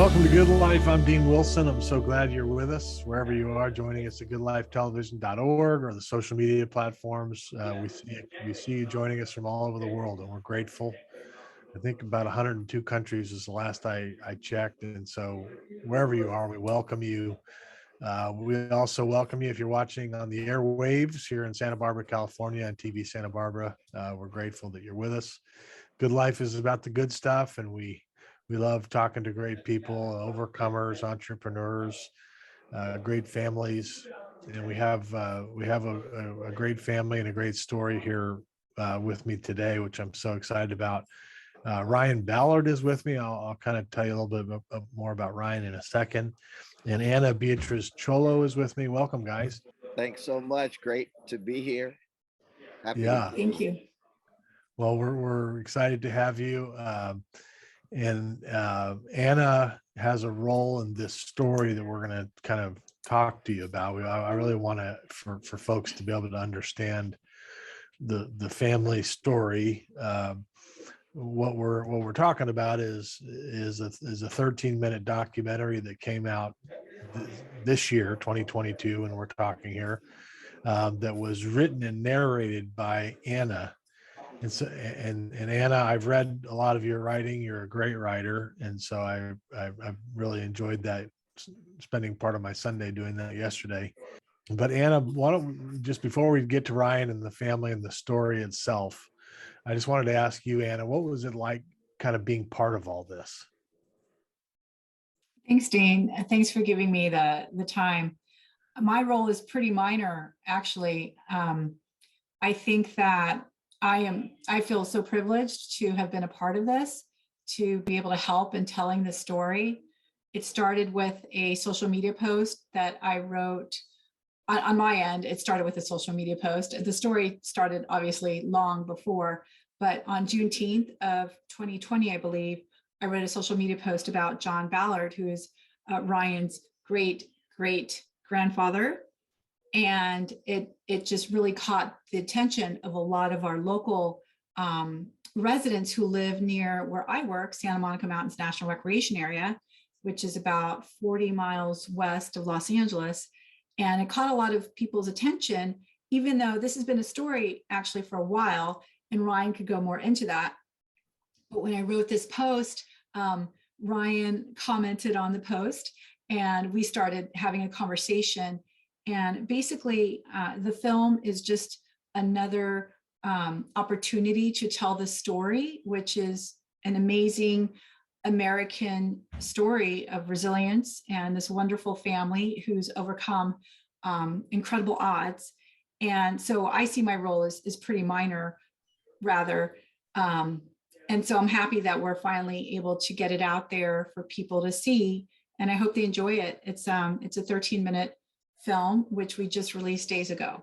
Welcome to Good Life. I'm Dean Wilson. I'm so glad you're with us wherever you are, joining us at goodlifetelevision.org or the social media platforms. We see you joining us from all over the world, and we're grateful. I think about 102 countries is the last I checked, and so wherever you are, we welcome you. We also welcome you if you're watching on the airwaves here in Santa Barbara, California, and TV Santa Barbara. We're grateful that you're with us. Good Life is about the good stuff, and we love talking to great people, overcomers, entrepreneurs, great families, and we have a great family and a great story here with me today, which I'm so excited about. Ryan Ballard is with me. I'll kind of tell you a little bit more about Ryan in a second. And Ana Beatriz Cholo is with me. Welcome, guys. Thanks so much. Great to be here. Thank you. Well, we're excited to have you. And Ana has a role in this story that we're going to kind of talk to you about. I really want to for folks to be able to understand the family story. What we're talking about is a 13-minute documentary that came out this year, 2022, and we're talking here, that was written and narrated by Ana. And so, and Ana, I've read a lot of your writing. You're a great writer, and so I really enjoyed that, spending part of my Sunday doing that yesterday. But Ana, why don't, just before we get to Ryan and the family and the story itself, I just wanted to ask you, Ana, what was it like kind of being part of all this? Thanks, Dean. Thanks for giving me the time. My role is pretty minor, actually. I think that I feel so privileged to have been a part of this, to be able to help in telling the story. It started with a social media post that I wrote on my end. It started with a social media post. The story started obviously long before, but on Juneteenth of 2020, I believe, I wrote a social media post about John Ballard, who is Ryan's great grandfather. And it just really caught the attention of a lot of our local residents who live near where I work, Santa Monica Mountains National Recreation Area, which is about 40 miles west of Los Angeles. And it caught a lot of people's attention, even though this has been a story actually for a while, and Ryan could go more into that. But when I wrote this post, Ryan commented on the post, and we started having a conversation. And basically, the film is just another opportunity to tell the story, which is an amazing American story of resilience and this wonderful family who's overcome incredible odds. And so I see my role as pretty minor, rather. And so I'm happy that we're finally able to get it out there for people to see, and I hope they enjoy it. It's a 13-minute film, which we just released days ago.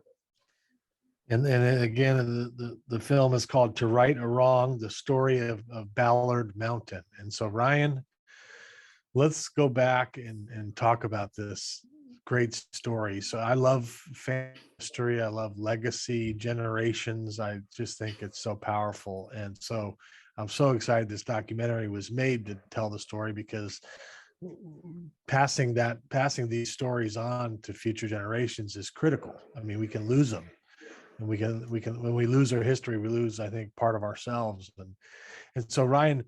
And again, the film is called To Right or Wrong, the Story of Ballard Mountain. And so, Ryan, let's go back and talk about this great story. So I love family history. I love legacy, generations. I just think it's so powerful. And so I'm so excited this documentary was made to tell the story, because passing these stories on to future generations is critical. I mean, we can lose them, and we can when we lose our history, we lose, I think, part of ourselves. And so, Ryan,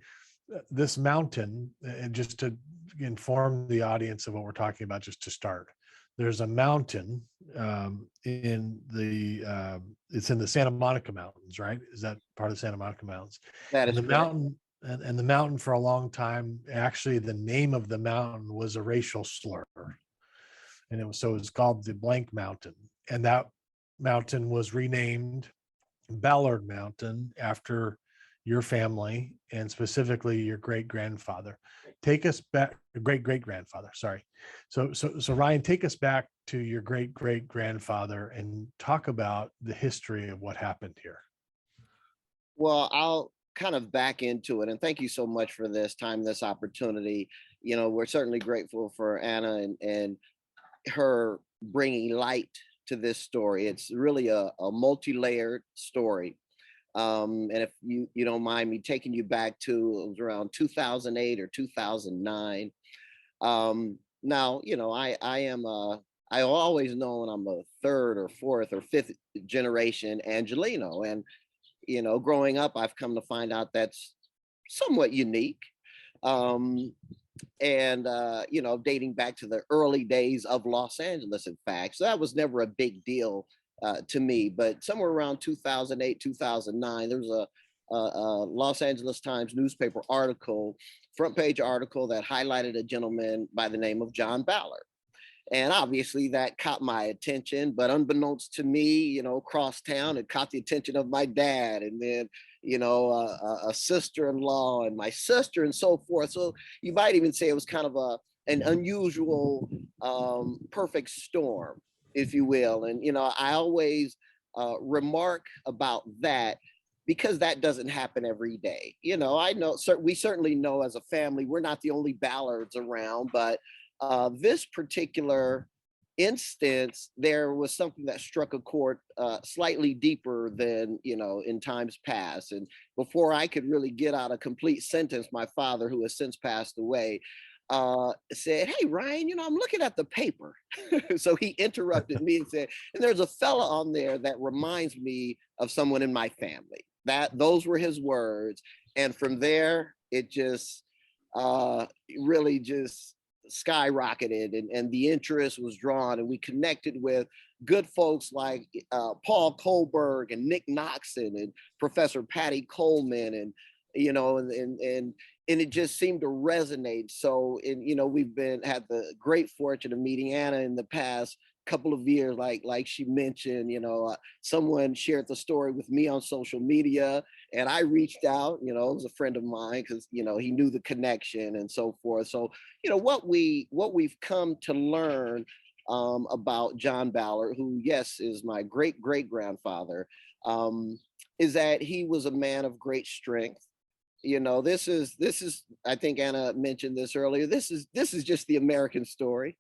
this mountain, and just to inform the audience of what we're talking about, just to start, there's a mountain it's in the Santa Monica Mountains, right? Is that part of the Santa Monica Mountains? That is and the correct. mountain and the mountain for a long time, actually the name of the mountain was a racial slur, and it was called the blank mountain, and that mountain was renamed Ballard Mountain after your family, and specifically your great-grandfather. Take us back, great-great-grandfather, sorry. So Ryan, take us back to your great-great-grandfather and talk about the history of what happened here. Well, I'll kind of back into it, and thank you so much for this time, this opportunity. You know, we're certainly grateful for Ana and her bringing light to this story. It's really a multi-layered story. And if you don't mind me taking you back to, it was around 2008 or 2009, Now, I always known I'm a third or fourth or fifth generation Angelino. And, growing up, I've come to find out that's somewhat unique. Um, and dating back to the early days of Los Angeles, in fact. So that was never a big deal to me. But somewhere around 2008, 2009, there was a Los Angeles Times newspaper article, front page article, that highlighted a gentleman by the name of John Ballard. And obviously that caught my attention, but unbeknownst to me, across town, it caught the attention of my dad, and then, a sister-in-law and my sister, and so forth. So you might even say it was kind of an unusual, perfect storm, if you will. And, I always remark about that, because that doesn't happen every day. I know, we certainly know as a family, we're not the only Ballards around, but this particular instance, there was something that struck a chord slightly deeper than, in times past. And before I could really get out a complete sentence, my father, who has since passed away, said, "Hey, Ryan, I'm looking at the paper." So he interrupted me and said, "And there's a fella on there that reminds me of someone in my family." Those were his words. And from there, it just really just skyrocketed, and the interest was drawn, and we connected with good folks like Paul Kohlberg and Nick Noxon and Professor Patty Coleman, and and it just seemed to resonate. So, and we've had the great fortune of meeting Ana in the past couple of years, like she mentioned. Someone shared the story with me on social media, and I reached out. It was a friend of mine, because he knew the connection and so forth. So what we've come to learn about John Ballard, who, yes, is my great great grandfather, is that he was a man of great strength. This is, I think Ana mentioned this earlier, this is just the American story.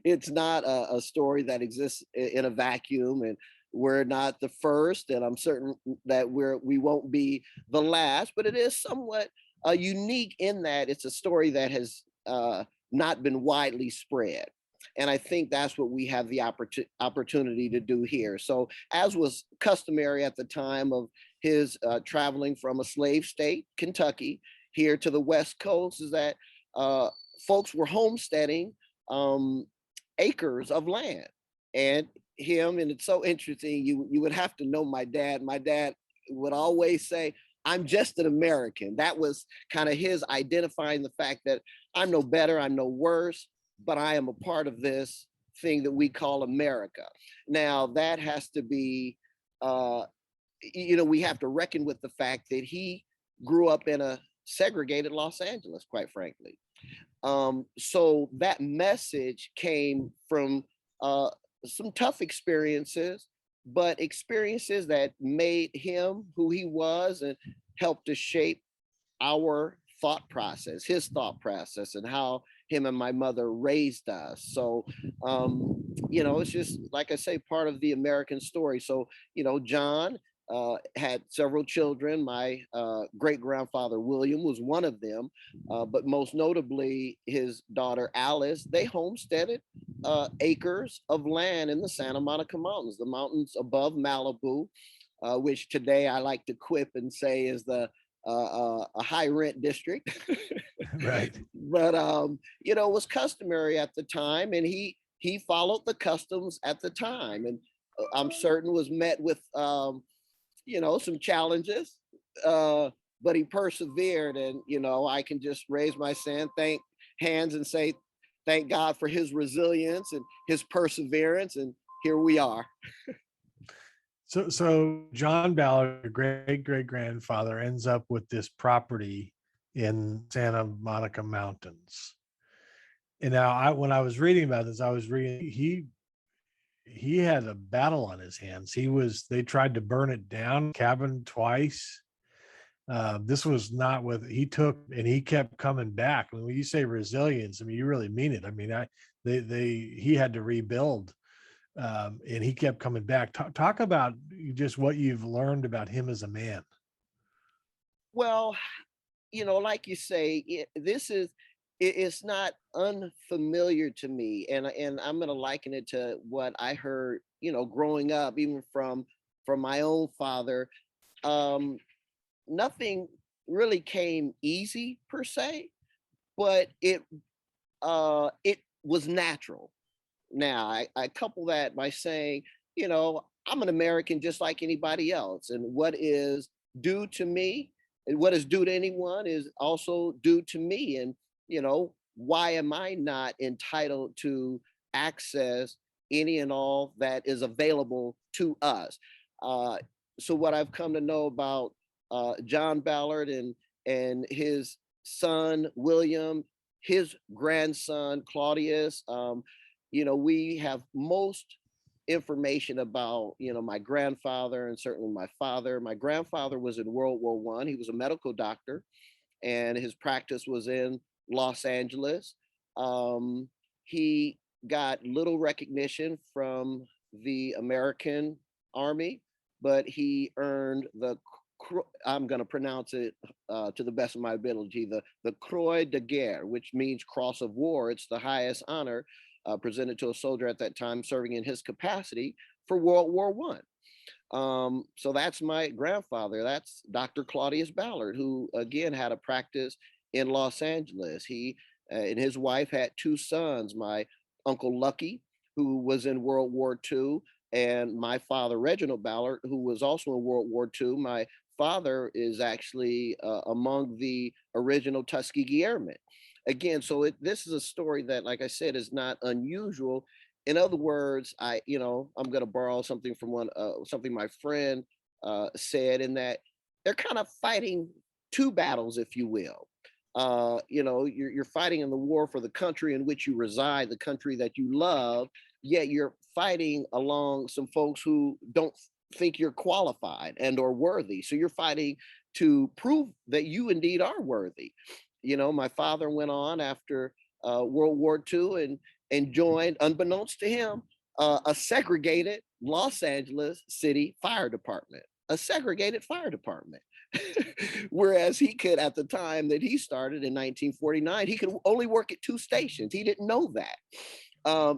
It's not a story that exists in a vacuum, and we're not the first, and I'm certain that we won't be the last, but it is somewhat unique in that it's a story that has not been widely spread. And I think that's what we have the opportunity to do here. So, as was customary at the time of his traveling from a slave state, Kentucky, here to the West Coast, is that folks were homesteading acres of land. And and it's so interesting, you would have to know my dad. My dad would always say, "I'm just an American." That was kind of his identifying the fact that I'm no better, I'm no worse, but I am a part of this thing that we call America. Now, that has to be, we have to reckon with the fact that he grew up in a segregated Los Angeles, quite frankly. So that message came from some tough experiences, but experiences that made him who he was, and helped to shape our thought process, his thought process, and how him and my mother raised us. So, it's just, like I say, part of the American story. So, John had several children. My great grandfather William was one of them, but most notably his daughter Alice. They homesteaded acres of land in the Santa Monica Mountains, the mountains above Malibu, which today I like to quip and say is a high rent district. Right. But it was customary at the time, and he followed the customs at the time, and I'm certain was met with some challenges, but he persevered. And I can just raise my hands and say thank God for his resilience and his perseverance, and here we are. So John Ballard, your great great grandfather, ends up with this property in Santa Monica Mountains. And now, when I was reading about this, I was reading he had a battle on his hands. They tried to burn it down, cabin twice. This was not what he took, and he kept coming back. I mean, when you say resilience, I mean, you really mean it. I mean, he had to rebuild, and he kept coming back. Talk about just what you've learned about him as a man. Well, like you say, it's not unfamiliar to me, and I'm going to liken it to what I heard, growing up, even from my own father. Um, Nothing really came easy per se, but it was natural. Now, I couple that by saying, I'm an American just like anybody else. And what is due to me and what is due to anyone is also due to me. And, why am I not entitled to access any and all that is available to us? Uh, so, what I've come to know about John Ballard and his son, William, his grandson, Claudius, we have most information about my grandfather and certainly my father. My grandfather was in World War I. He was a medical doctor, and his practice was in Los Angeles. He got little recognition from the American Army, but he earned I'm going to pronounce it to the best of my ability, the Croix de Guerre, which means Cross of War. It's the highest honor presented to a soldier at that time serving in his capacity for World War I. So that's my grandfather. That's Dr. Claudius Ballard, who again had a practice in Los Angeles. He and his wife had two sons, my Uncle Lucky, who was in World War II, and my father, Reginald Ballard, who was also in World War II. My father is actually among the original Tuskegee Airmen. Again, so this is a story that, like I said, is not unusual. In other words, I'm going to borrow something from something my friend said, in that they're kind of fighting two battles, if you will. You're fighting in the war for the country in which you reside, the country that you love, yet you're fighting along some folks who don't think you're qualified and or worthy. So you're fighting to prove that you indeed are worthy. My father went on after World War II and joined, unbeknownst to him, a segregated Los Angeles City Fire Department, a segregated fire department. Whereas he could, at the time that he started in 1949, he could only work at two stations. He didn't know that.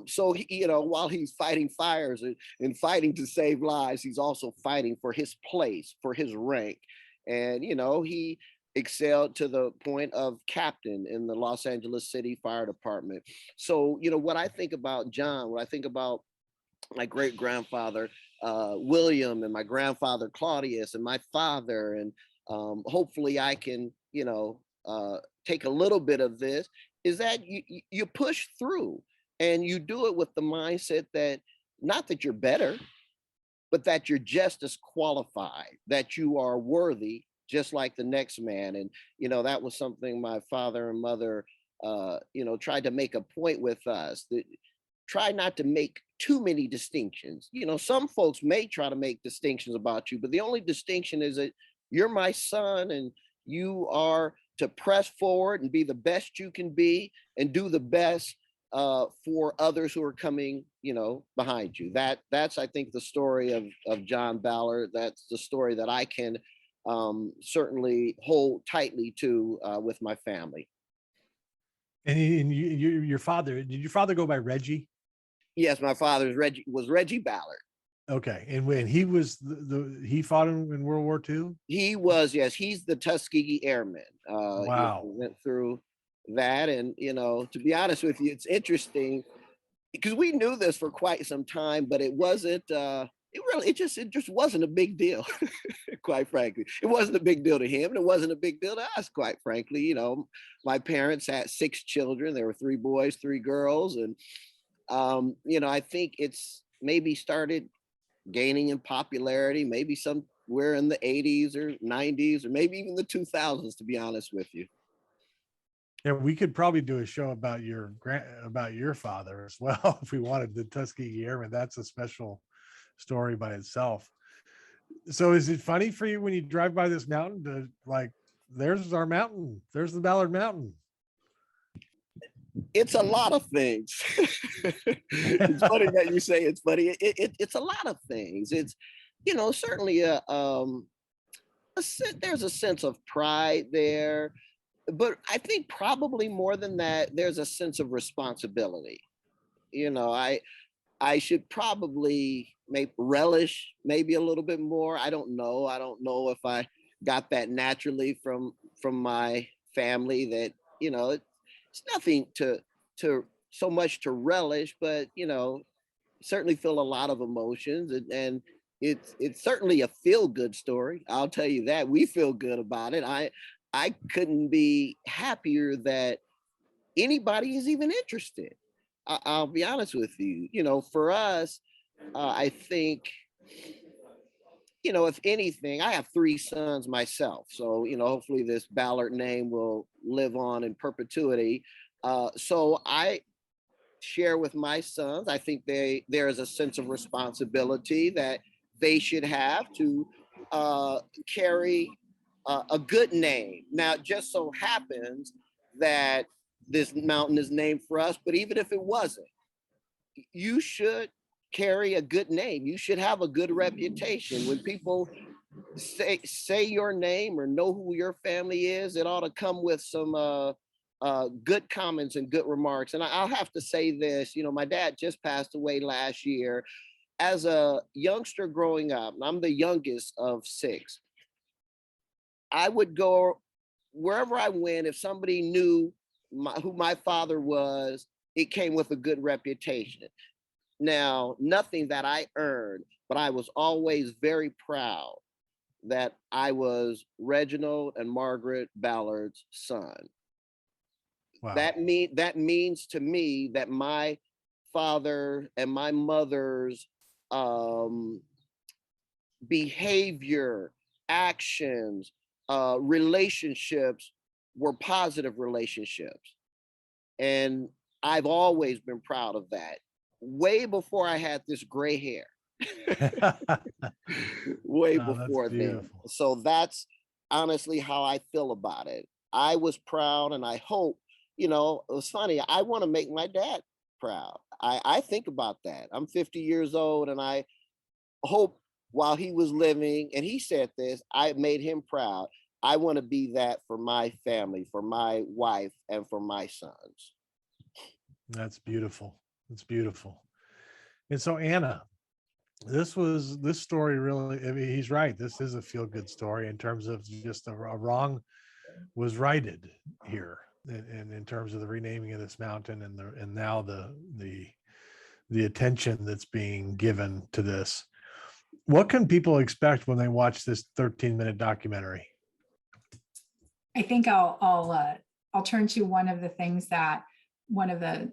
So while he's fighting fires and fighting to save lives, he's also fighting for his place, for his rank. And, he excelled to the point of captain in the Los Angeles City Fire Department. So, what I think about John, what I think about my great grandfather, William, and my grandfather, Claudius, and my father, and hopefully I can, take a little bit of this, is that you push through. And you do it with the mindset that not that you're better, but that you're just as qualified, that you are worthy, just like the next man. And, that was something my father and mother, tried to make a point with us, that try not to make too many distinctions. Some folks may try to make distinctions about you, but the only distinction is that you're my son and you are to press forward and be the best you can be and do the best for others who are coming, behind you. That's I think the story of John Ballard. That's the story that I can certainly hold tightly to with my family. And your father, did your father go by Reggie? Yes, my father's Reggie Ballard. Okay, and when he was he fought in World War II. He was, yes, he's the Tuskegee Airmen. Wow, went through that, and to be honest with you, it's interesting because we knew this for quite some time, but it wasn't. It just wasn't a big deal. Quite frankly, it wasn't a big deal to him, and it wasn't a big deal to us. Quite frankly, my parents had 6 children. There were 3 boys, 3 girls, and I think it's maybe started gaining in popularity, maybe somewhere in the 80s or 90s, or maybe even the 2000s, to be honest with you. Yeah, we could probably do a show about your father as well if we wanted, the Tuskegee Airmen. That's a special story by itself. So is it funny for you when you drive by this mountain to there's our mountain, there's the Ballard Mountain? It's a lot of things. It's funny that you say it's funny. It's a lot of things. It's, certainly there's a sense of pride there. but I think probably more than that, there's a sense of responsibility. You know, I should probably maybe relish maybe a little bit more. I don't know. I don't know if I got that naturally from my family. That, you know, it's nothing to so much to relish, but, you know, certainly feel a lot of emotions, and it's certainly a feel good story. I'll tell you that we feel good about it. I couldn't be happier that anybody is even interested. I'll be honest with you. You know, for us, I think, you know, if anything, I have three sons myself. So, you know, hopefully this Ballard name will live on in perpetuity. So I share with my sons. I think there is a sense of responsibility that they should have to carry a good name. Now, it just so happens that this mountain is named for us, but even if it wasn't, you should carry a good name. You should have a good reputation. When people say your name or know who your family is, it ought to come with some good comments and good remarks. And I'll have to say this, you know, my dad just passed away last year. As a youngster growing up, and I'm the youngest of six, I would go wherever I went. If somebody knew who my father was, it came with a good reputation. Now, nothing that I earned, but I was always very proud that I was Reginald and Margaret Ballard's son. Wow. That means to me that my father and my mother's behavior, actions, relationships were positive relationships. And I've always been proud of that. Way before I had this gray hair. Way before then. So that's honestly how I feel about it. I was proud, and I hope, you know, it was funny. I want to make my dad proud. I think about that. I'm 50 years old, and I hope while he was living, and he said this, I made him proud. I want to be that for my family, for my wife, and for my sons. That's beautiful. That's beautiful. And so, Ana, this story really, I mean, he's right. This is a feel good story in terms of just a wrong was righted here. And in terms of the renaming of this mountain, and now the attention that's being given to this. What can people expect when they watch this 13-minute documentary? I think I'll turn to one of the things that one of the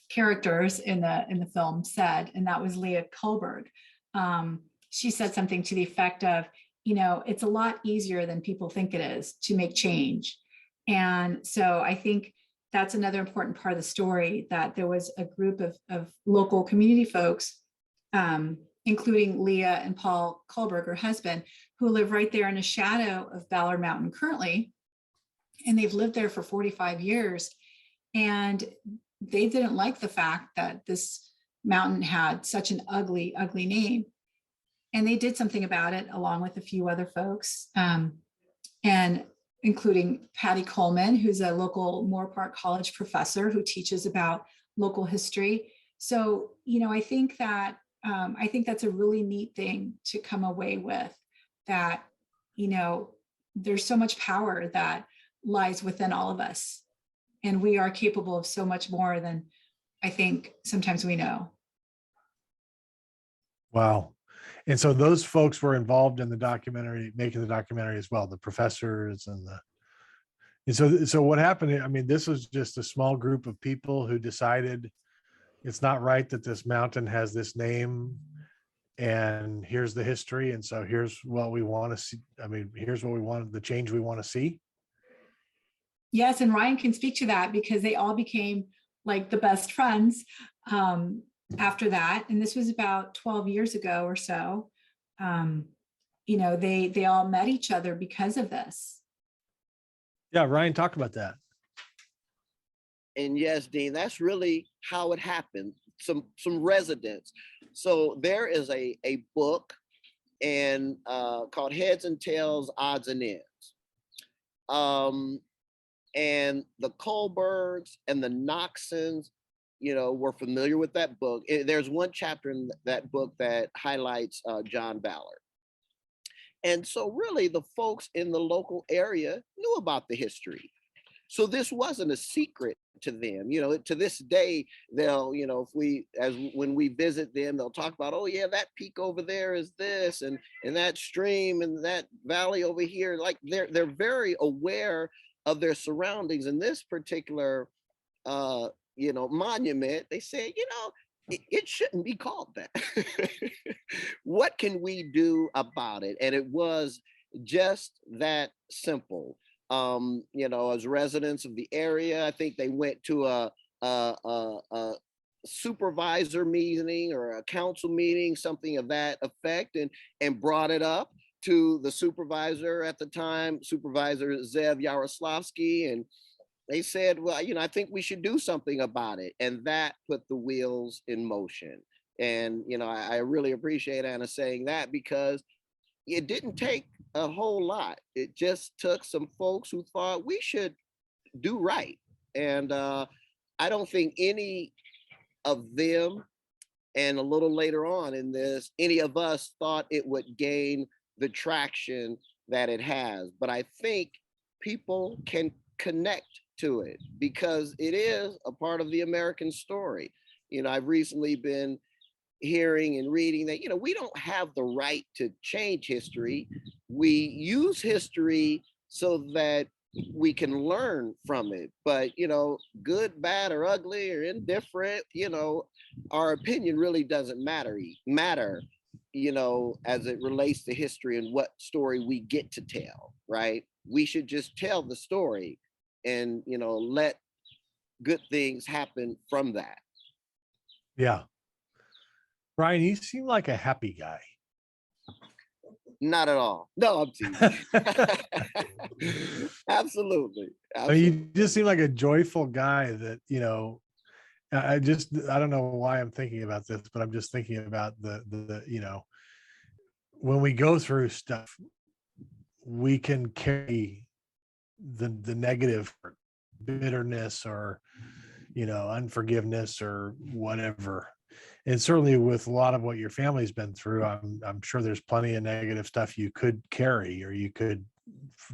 characters in the film said, and that was Leah Kohlberg. She said something to the effect of, you know, it's a lot easier than people think it is to make change. And so I think that's another important part of the story, that there was a group of local community folks, including Leah and Paul Kohlberg, her husband, who live right there in the shadow of Ballard Mountain currently. And they've lived there for 45 years. And they didn't like the fact that this mountain had such an ugly, ugly name. And they did something about it, along with a few other folks, and including Patty Coleman, who's a local Moore Park College professor who teaches about local history. So, you know, I think that's a really neat thing to come away with, that, you know, there's so much power that lies within all of us. And we are capable of so much more than I think sometimes we know. Wow. And so those folks were involved in the documentary, making the documentary as well, the professors and so what happened, I mean, this was just a small group of people who decided it's not right that this mountain has this name, and here's the history, and so here's what we want to see. I mean, here's what we want, the change we want to see. Yes, and Ryan can speak to that, because they all became like the best friends after that. And this was about 12 years ago or so. You know, they all met each other because of this. Yeah, Ryan, talk about that. And yes, Dean, that's really how it happened. Some residents. So there is a book and called Heads and Tails, Odds and Ends. And the Kohlbergs and the Knoxons, were familiar with that book. There's one chapter in that book that highlights John Ballard. And so really the folks in the local area knew about the history. So this wasn't a secret to them. To this day, they'll, when we visit them, they'll talk about, oh yeah, that peak over there is this, and that stream and that valley over here. Like they're very aware of their surroundings. In this particular monument, they say, it shouldn't be called that. What can we do about it? And it was just that simple. As residents of the area, I think they went to a supervisor meeting or a council meeting, something of that effect, and brought it up to the supervisor at the time, Supervisor Zev Yaroslavsky, and they said, well, I think we should do something about it. And that put the wheels in motion. And, I really appreciate Ana saying that, because it didn't take a whole lot. It just took some folks who thought we should do right. And I don't think any of them, and a little later on in this, any of us thought it would gain the traction that it has. But I think people can connect to it because it is a part of the American story. I've recently been hearing and reading that, we don't have the right to change history. We use history so that we can learn from it. But, good, bad, or ugly, or indifferent, our opinion really doesn't matter, as it relates to history and what story we get to tell, right? We should just tell the story and, let good things happen from that. Yeah. Brian, you seem like a happy guy. Not at all. No, I'm teasing. Absolutely. I mean, you just seem like a joyful guy that, I don't know why I'm thinking about this, but I'm just thinking about the when we go through stuff, we can carry the negative bitterness or, unforgiveness or whatever. And certainly with a lot of what your family's been through, I'm sure there's plenty of negative stuff you could carry or you could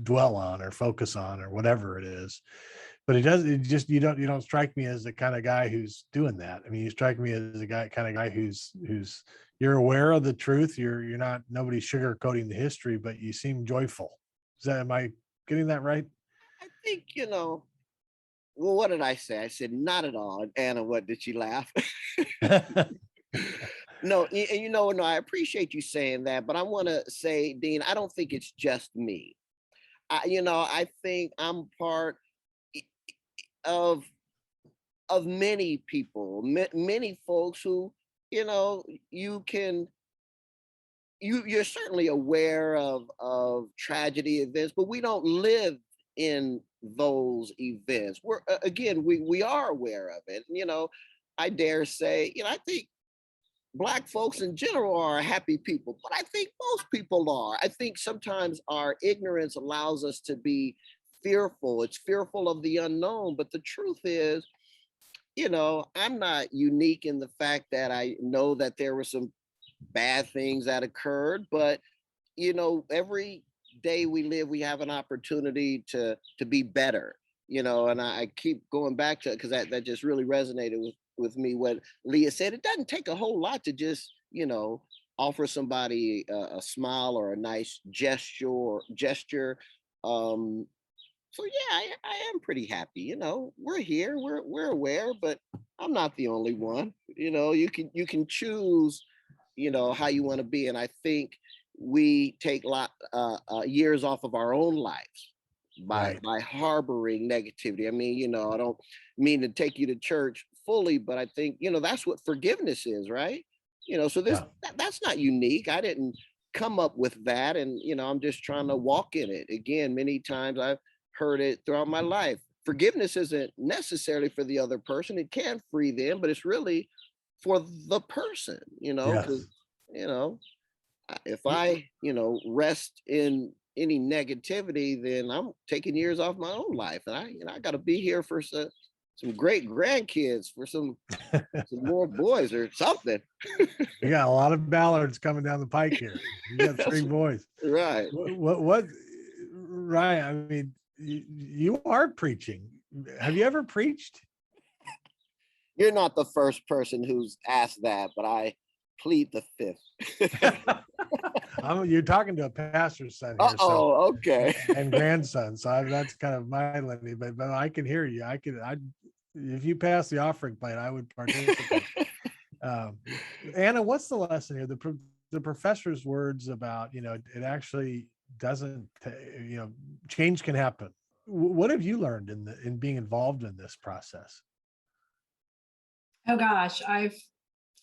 dwell on or focus on or whatever it is. But you don't strike me as the kind of guy who's doing that. I mean, you strike me as a kind of guy who's you're aware of the truth. You're not, nobody's sugarcoating the history, but you seem joyful. Am I getting that right? I think, well, what did I say? I said, not at all. And Ana, what did she laugh? No, no, I appreciate you saying that, but I want to say, Dean, I don't think it's just me. I think I'm part of many people, many folks who, you're certainly aware of tragedy events, but we don't live in those events. We are aware of it. I dare say, I think Black folks in general are happy people, but I think most people are. I think sometimes our ignorance allows us to be fearful. It's fearful of the unknown, but the truth is, I'm not unique in the fact that I know that there were some bad things that occurred, but every day we live, we have an opportunity to be better, and I keep going back to it because that just really resonated with me. What Leah said, it doesn't take a whole lot to just, offer somebody a smile or a nice gesture. So yeah, I am pretty happy. We're here, we're aware, but I'm not the only one. You can choose, how you want to be, and I think we take years off of our own lives by harboring negativity. I mean, I don't mean to take you to church fully, but I think that's what forgiveness is, right? So that's not unique. I didn't come up with that, and I'm just trying to walk in it. Again, many times I've heard it throughout my life. Forgiveness isn't necessarily for the other person. It can free them, but it's really for the person, because if I, rest in any negativity, then I'm taking years off my own life, and I got to be here for some great grandkids, for some more boys or something. We got a lot of Ballards coming down the pike here. You got 3 boys. Right. What, Ryan? I mean, you are preaching. Have you ever preached? You're not the first person who's asked that, but I plead the fifth. You're talking to a pastor's son here. Oh, okay. And grandson. So that's kind of my lineage, but I can hear you. If you pass the offering plate, I would participate. Anna, what's the lesson here? The professor's words about, it actually doesn't, change can happen. What have you learned in being involved in this process? Oh gosh, I've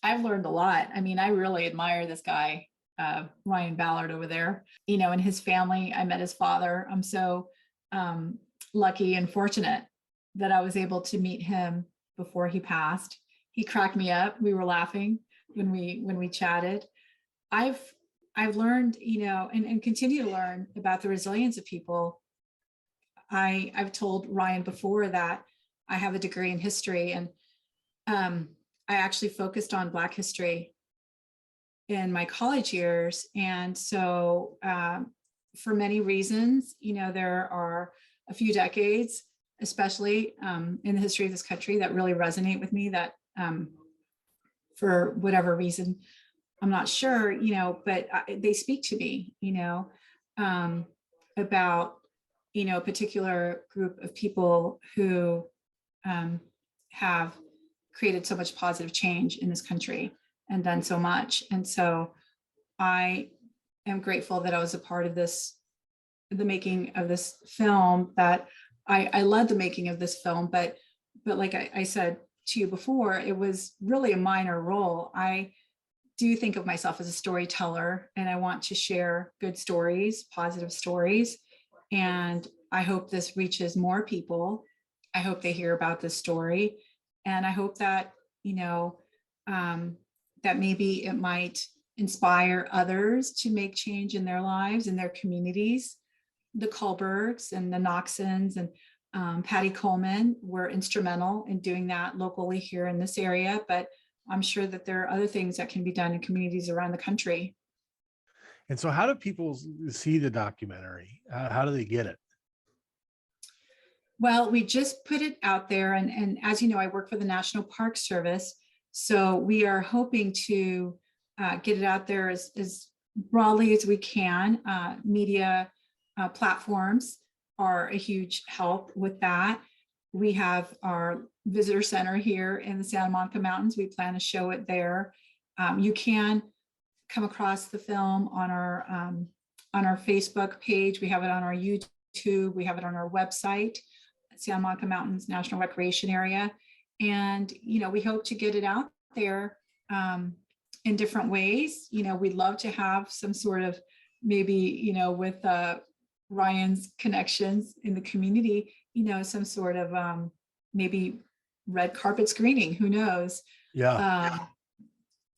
learned a lot. I mean, I really admire this guy, Ryan Ballard over there, and his family. I met his father. I'm so lucky and fortunate that I was able to meet him before he passed. He cracked me up. We were laughing when we chatted. I've learned, and continue to learn about the resilience of people. I've told Ryan before that I have a degree in history, and I actually focused on Black history in my college years. And so for many reasons, there are a few decades, especially in the history of this country, that really resonate with me, that for whatever reason, I'm not sure, but they speak to me, about, a particular group of people who have created so much positive change in this country and done so much. And so I am grateful that I was a part of the making of this film, that I led the making of this film, but like I said to you before, it was really a minor role. I do think of myself as a storyteller, and I want to share good stories, positive stories. And I hope this reaches more people. I hope they hear about this story. And I hope that, that maybe it might inspire others to make change in their lives, in their communities. The Kohlbergs and the Knoxons and Patty Coleman were instrumental in doing that locally here in this area, but I'm sure that there are other things that can be done in communities around the country. And so how do people see the documentary? How do they get it? Well, we just put it out there, and as you know, I work for the National Park Service, so we are hoping to get it out there as broadly as we can. Media platforms are a huge help with that. We have our visitor center here in the Santa Monica Mountains. We plan to show it there. You can come across the film on our Facebook page. We have it on our YouTube. We have it on our website, Santa Monica Mountains National Recreation Area. And, we hope to get it out there in different ways. We'd love to have some sort of, maybe, with Ryan's connections in the community, some sort of maybe red carpet screening, who knows? Yeah.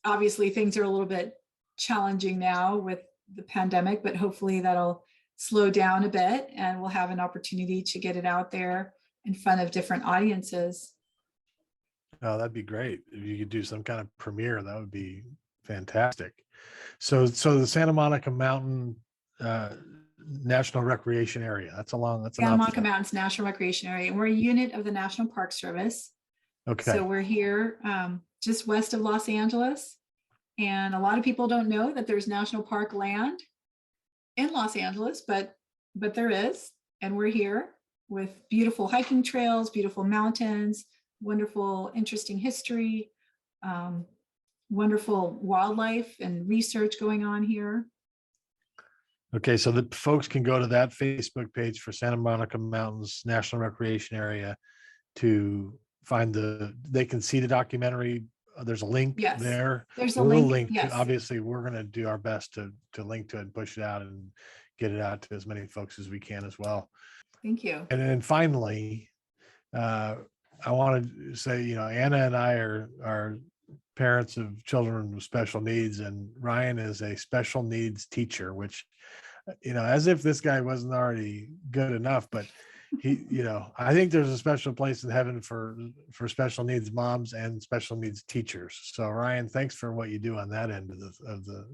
Obviously things are a little bit challenging now with the pandemic, but hopefully that'll slow down a bit and we'll have an opportunity to get it out there in front of different audiences. Oh, that'd be great. If you could do some kind of premiere, that would be fantastic. So the Santa Monica Mountain National Recreation Area. That's Santa Monica Mountains National Recreation Area. And we're a unit of the National Park Service. Okay. So we're here just west of Los Angeles. And a lot of people don't know that there's national park land in Los Angeles, but there is. And we're here with beautiful hiking trails, beautiful mountains, wonderful, interesting history, wonderful wildlife and research going on here. Okay, so the folks can go to that Facebook page for Santa Monica Mountains National Recreation Area to find they can see the documentary. There's a link there. There's a link. Yes. Obviously, we're going to do our best to link to it and push it out and get it out to as many folks as we can as well. Thank you. And then finally, I want to say, Anna and I are parents of children with special needs, and Ryan is a special needs teacher, which as if this guy wasn't already good enough, but I think there's a special place in heaven for special needs moms and special needs teachers. So Ryan, thanks for what you do on that end of the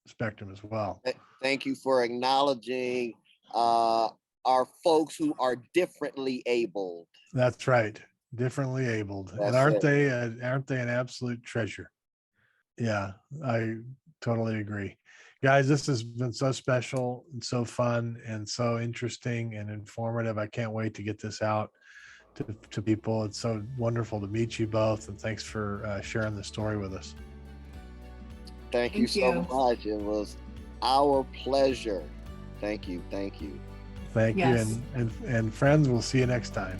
spectrum as well. Thank you for acknowledging our folks who are differently abled. That's right. Differently abled. That's And aren't it. they an absolute treasure? Yeah, I totally agree. Guys, this has been so special and so fun and so interesting and informative. I can't wait to get this out to people. It's so wonderful to meet you both, and thanks for sharing the story with us. Thank you so much. It was our pleasure. Thank you. Thank Yes. you. And friends, we'll see you next time.